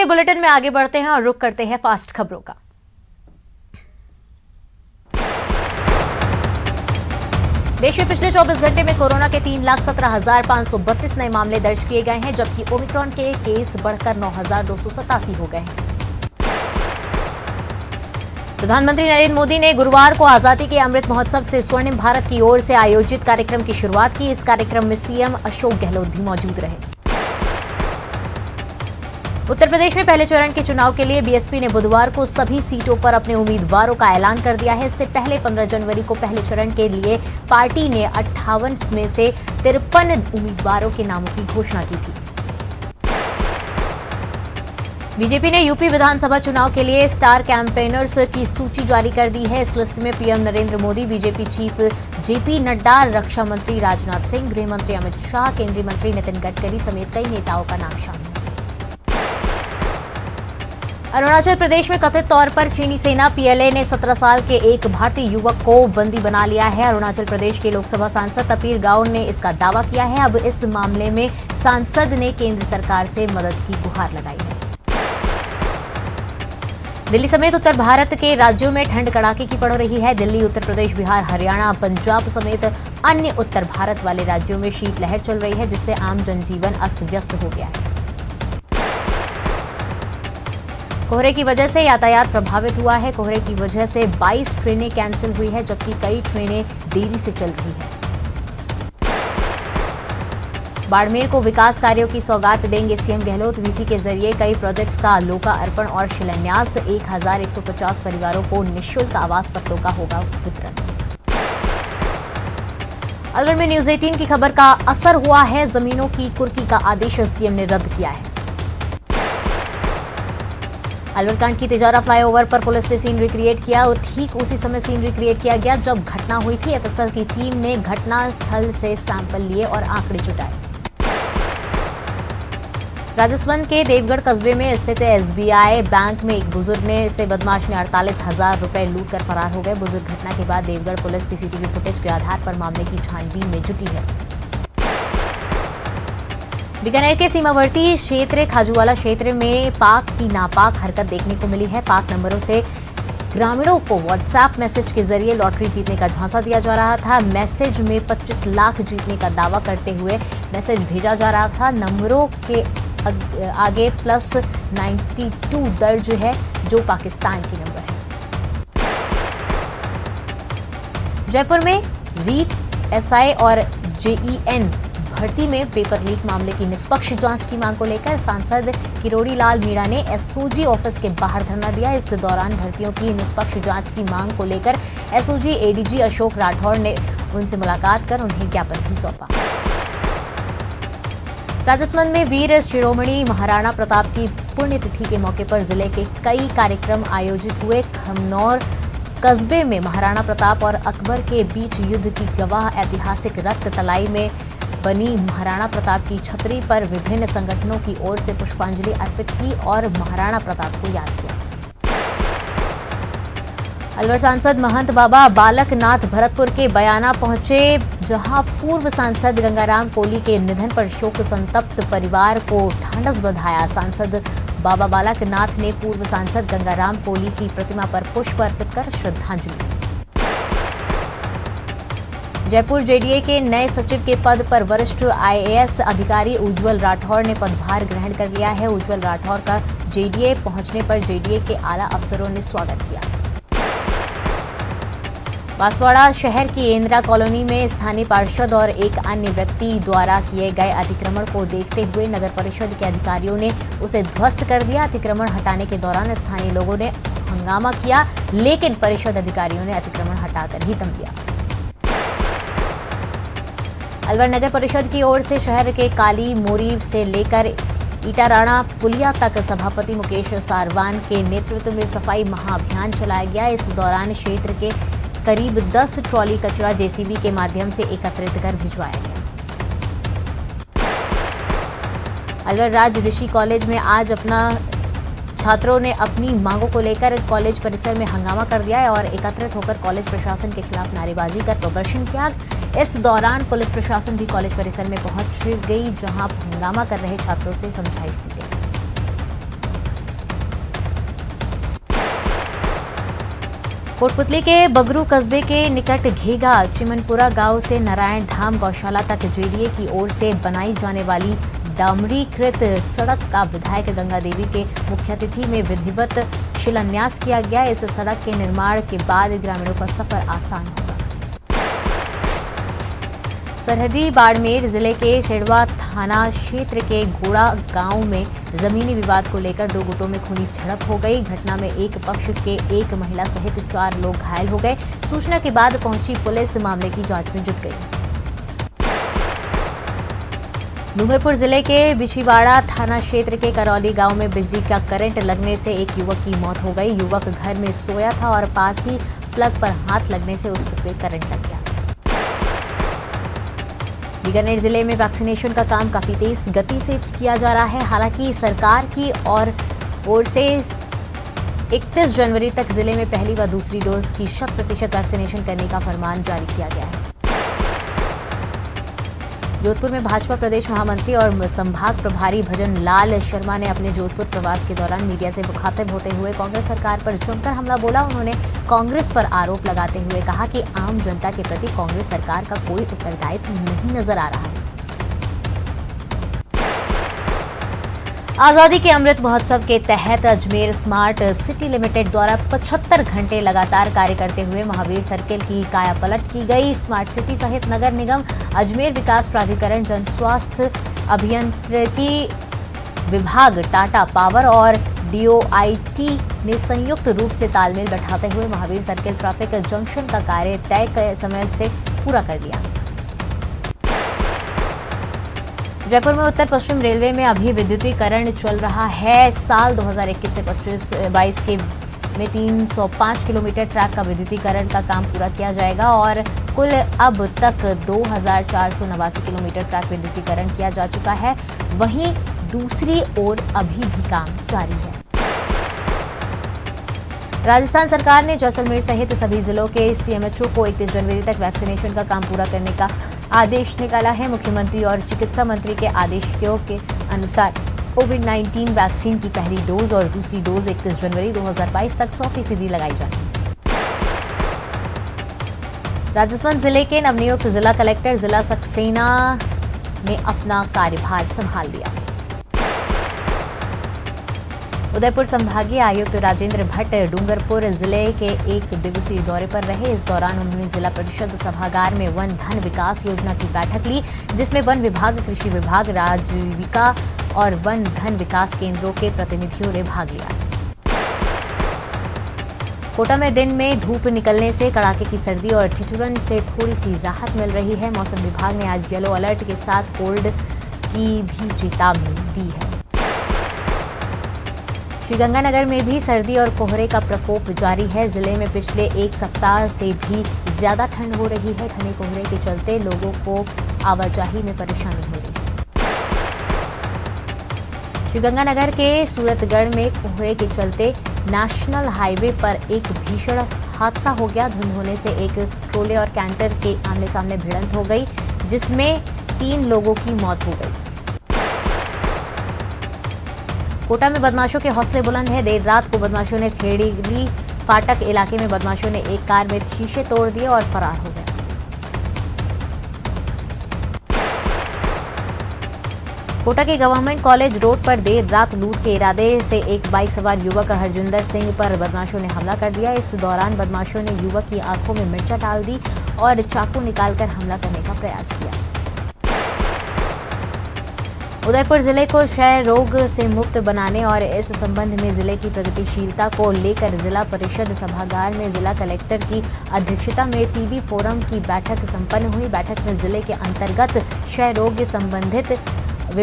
चलिए बुलेटिन में आगे बढ़ते हैं और रुख करते हैं फास्ट खबरों का। देश में पिछले 24 घंटे में कोरोना के 3,17,532 नए मामले दर्ज किए गए हैं, जबकि ओमिक्रॉन के केस बढ़कर 9,287 हो गए हैं। प्रधानमंत्री नरेंद्र मोदी ने गुरुवार को आजादी के अमृत महोत्सव से स्वर्णिम भारत की ओर से आयोजित कार्यक्रम की शुरुआत की। इस कार्यक्रम में सीएम अशोक गहलोत भी मौजूद रहे। उत्तर प्रदेश में पहले चरण के चुनाव के लिए बीएसपी ने बुधवार को सभी सीटों पर अपने उम्मीदवारों का ऐलान कर दिया है। इससे पहले 15 जनवरी को पहले चरण के लिए पार्टी ने 58 में से 53 उम्मीदवारों के नामों की घोषणा की थी। बीजेपी ने यूपी विधानसभा चुनाव के लिए स्टार कैंपेनर्स की सूची जारी कर दी है। इस लिस्ट में PM Narendra Modi, BJP chief JP Nadda, रक्षा मंत्री राजनाथ सिंह, गृह मंत्री अमित शाह, केंद्रीय मंत्री नितिन गडकरी समेत कई नेताओं का नाम शामिल है। अरुणाचल प्रदेश में कथित तौर पर चीनी सेना पीएलए ने 17 साल के एक भारतीय युवक को बंदी बना लिया है। अरुणाचल प्रदेश के लोकसभा सांसद तपीर गाओ ने इसका दावा किया है। अब इस मामले में सांसद ने केंद्र सरकार से मदद की गुहार लगाई है। दिल्ली समेत उत्तर भारत के राज्यों में ठंड कड़ाके की पड़ रही है। दिल्ली, उत्तर प्रदेश, बिहार, हरियाणा, पंजाब समेत अन्य उत्तर भारत वाले राज्यों में शीतलहर चल रही है, जिससे आम जनजीवन अस्त व्यस्त हो गया है। कोहरे की वजह से यातायात प्रभावित हुआ है। कोहरे की वजह से 22 ट्रेनें कैंसिल हुई है, जबकि कई ट्रेनें देरी से चल रही है। बाड़मेर को विकास कार्यों की सौगात देंगे सीएम गहलोत। वीसी के जरिए कई प्रोजेक्ट्स का लोकार्पण और शिलान्यास। 1150 परिवारों को निःशुल्क आवास पत्रों का होगा वितरण। अलवर में न्यूज 18 की खबर का असर हुआ है। जमीनों की कुर्की का आदेश सीएम ने रद्द किया है। अलवर कांड की तिजारा फ्लाईओवर पर पुलिस ने सीन रिक्रिएट किया और ठीक उसी समय सीन रिक्रिएट किया गया जब घटना हुई थी। एफएसएल की टीम ने घटना स्थल से सैंपल लिए और आंकड़े जुटाए। राजस्थान के देवगढ़ कस्बे में स्थित एसबीआई बैंक में एक बुजुर्ग से बदमाश ने 48,000 रुपए लूट कर फरार हो गए। बुजुर्ग घटना के बाद देवगढ़ पुलिस सीसीटीवी फुटेज के आधार पर मामले की छानबीन में जुटी है। बीकानेर के सीमावर्ती क्षेत्र खाजूवाला क्षेत्र में पाक की नापाक हरकत देखने को मिली है। पाक नंबरों से ग्रामीणों को व्हाट्सएप मैसेज के जरिए लॉटरी जीतने का झांसा दिया जा रहा था। मैसेज में 25 लाख जीतने का दावा करते हुए मैसेज भेजा जा रहा था। नंबरों के आगे +92 दर्ज है, जो पाकिस्तान की नंबर है। जयपुर में रीट, एसआई और जेईएन भर्ती में पेपर लीक मामले की निष्पक्ष जांच की मांग को लेकर सांसद किरोड़ी लाल मीणा ने एसओजी ऑफिस के बाहर धरना दिया। इस दौरान भर्तियों की निष्पक्ष जांच की मांग को लेकर एसओजी एडीजी अशोक राठौड़ ने उनसे मुलाकात कर उन्हें ज्ञापन भी सौंपा। राजस्थान में वीर शिरोमणि महाराणा प्रताप की पुण्यतिथि के मौके पर जिले के कई कार्यक्रम आयोजित हुए। खमनौर कस्बे में महाराणा प्रताप और अकबर के बीच युद्ध की गवाह ऐतिहासिक रक्त तलाई में बनी महाराणा प्रताप की छतरी पर विभिन्न संगठनों की ओर से पुष्पांजलि अर्पित की और महाराणा प्रताप को याद किया। अलवर सांसद महंत बाबा बालक नाथ भरतपुर के बयाना पहुंचे, जहां पूर्व सांसद गंगाराम कोली के निधन पर शोक संतप्त परिवार को ढांढस बंधाया। सांसद बाबा बालक नाथ ने पूर्व सांसद गंगाराम कोली की प्रतिमा पर पुष्प अर्पित कर श्रद्धांजलि दी। जयपुर जेडीए के नए सचिव के पद पर वरिष्ठ आईएएस अधिकारी उज्जवल राठौड़ ने पदभार ग्रहण कर लिया है। उज्जवल राठौड़ का जेडीए पहुंचने पर जेडीए के आला अफसरों ने स्वागत किया। बांसवाड़ा शहर की इंदिरा कॉलोनी में स्थानीय पार्षद और एक अन्य व्यक्ति द्वारा किए गए अतिक्रमण को देखते हुए नगर परिषद के अधिकारियों ने उसे ध्वस्त कर दिया। अतिक्रमण हटाने के दौरान स्थानीय लोगों ने हंगामा किया, लेकिन परिषद अधिकारियों ने अतिक्रमण हटाकर ही दम दिया। अलवर नगर परिषद की ओर से शहर के काली मोरी से लेकर ईटाराणा पुलिया तक सभापति मुकेश सारवान के नेतृत्व में सफाई महाअभियान चलाया गया। इस दौरान क्षेत्र के करीब 10 ट्रॉली कचरा जेसीबी के माध्यम से एकत्रित कर भिजवाया गया। अलवर राज ऋषि कॉलेज में आज छात्रों ने अपनी मांगों को लेकर कॉलेज परिसर में हंगामा कर दिया और एकत्रित होकर कॉलेज प्रशासन के खिलाफ नारेबाजी कर प्रदर्शन किया। इस दौरान पुलिस प्रशासन भी कॉलेज परिसर में पहुंच गई, जहां हंगामा कर रहे छात्रों से समझाइश दी गई। कोटपुतली के बगरू कस्बे के निकट घेगा चिमनपुरा गांव से नारायण धाम गौशाला तक जेडीए की ओर से बनाई जाने वाली डामरीकृत सड़क का विधायक गंगा देवी के मुख्य अतिथि में विधिवत शिलान्यास किया गया। इस सड़क के निर्माण के बाद ग्रामीणों का सफर आसान होगा। सरहदी बाड़मेर जिले के सेडवा थाना क्षेत्र के गोड़ा गांव में जमीनी विवाद को लेकर दो गुटों में खूनी झड़प हो गई। घटना में एक पक्ष के एक महिला सहित 4 लोग घायल हो गए। सूचना के बाद पहुंची पुलिस मामले की जांच में जुट गई। डूंगरपुर जिले के बिछीवाड़ा थाना क्षेत्र के करौली गांव में बिजली का करंट लगने से एक युवक की मौत हो गई। युवक घर में सोया था और पास ही प्लग पर हाथ लगने से उस पर करंट लग गया। बीकानेर जिले में वैक्सीनेशन का काम काफी तेज गति से किया जा रहा है। हालांकि सरकार की ओर से 31 जनवरी तक जिले में पहली व दूसरी डोज की 100% वैक्सीनेशन करने का फरमान जारी किया गया है। जोधपुर में भाजपा प्रदेश महामंत्री और संभाग प्रभारी भजन लाल शर्मा ने अपने जोधपुर प्रवास के दौरान मीडिया से मुखातिब होते हुए कांग्रेस सरकार पर जमकर हमला बोला। उन्होंने कांग्रेस पर आरोप लगाते हुए कहा कि आम जनता के प्रति कांग्रेस सरकार का कोई उत्तरदायित्व नहीं नजर आ रहा है। आजादी के अमृत महोत्सव के तहत अजमेर स्मार्ट सिटी लिमिटेड द्वारा 75 घंटे लगातार कार्य करते हुए महावीर सर्किल की कायापलट की गई। स्मार्ट सिटी सहित नगर निगम, अजमेर विकास प्राधिकरण, जन स्वास्थ्य अभियंत्रिकी विभाग, टाटा पावर और DOIT ने संयुक्त रूप से तालमेल बैठाते हुए महावीर सर्किल ट्रैफिक जंक्शन का कार्य तय समय से पूरा कर लिया। जयपुर में उत्तर पश्चिम रेलवे में अभी विद्युतीकरण चल रहा है। साल 2021 से 22 के में 305 किलोमीटर ट्रैक का विद्युतीकरण का काम पूरा किया जाएगा और कुल अब तक 2489 किलोमीटर ट्रैक विद्युतीकरण किया जा चुका है। वहीं दूसरी ओर अभी भी काम जारी है। राजस्थान सरकार ने जैसलमेर सहित सभी जिलों के CMHO को 31 जनवरी तक वैक्सीनेशन का काम पूरा करने का आदेश निकाला है। मुख्यमंत्री और चिकित्सा मंत्री के आदेशों के अनुसार कोविड-19 वैक्सीन की पहली डोज और दूसरी डोज 31 जनवरी 2022 तक 100% लगाई जाएगी। राजस्थान जिले के नवनियुक्त जिला कलेक्टर जिला सक्सेना ने अपना कार्यभार संभाल लिया। उदयपुर संभागीय आयुक्त राजेंद्र भट्ट डूंगरपुर जिले के एक दिवसीय दौरे पर रहे। इस दौरान उन्होंने जिला परिषद सभागार में वन धन विकास योजना की बैठक ली, जिसमें वन विभाग, कृषि विभाग, राजीविका और वन धन विकास केंद्रों के प्रतिनिधियों ने भाग लिया। कोटा में दिन में धूप निकलने से कड़ाके की सर्दी और ठिठुरन से थोड़ी सी राहत मिल रही है। मौसम विभाग ने आज येलो अलर्ट के साथ कोल्ड की भी चेतावनी दी है। श्रीगंगानगर में भी सर्दी और कोहरे का प्रकोप जारी है। जिले में पिछले एक सप्ताह से भी ज्यादा ठंड हो रही है। घने कोहरे के चलते लोगों को आवाजाही में परेशानी हो रही है। श्रीगंगानगर के सूरतगढ़ में कोहरे के चलते नेशनल हाईवे पर एक भीषण हादसा हो गया। धुंध होने से एक ट्रोले और कैंटर के आमने सामने भिड़ंत हो गई, जिसमें 3 लोगों की मौत हो गई। कोटा में बदमाशों के हौसले बुलंद है। देर रात को बदमाशों ने खेड़ी फाटक इलाके में बदमाशों ने एक कार में शीशे तोड़ दिए और फरार हो गए। कोटा के गवर्नमेंट कॉलेज रोड पर देर रात लूट के इरादे से एक बाइक सवार युवक हरजिंदर सिंह पर बदमाशों ने हमला कर दिया। इस दौरान बदमाशों ने युवक की आंखों में मिर्चा डाल दी और चाकू निकालकर हमला करने का प्रयास किया। उदयपुर जिले को क्षय रोग से मुक्त बनाने और इस संबंध में जिले की प्रगतिशीलता को लेकर जिला परिषद सभागार में जिला कलेक्टर की अध्यक्षता में TB फोरम की बैठक संपन्न हुई। बैठक में जिले के अंतर्गत क्षय रोग संबंधित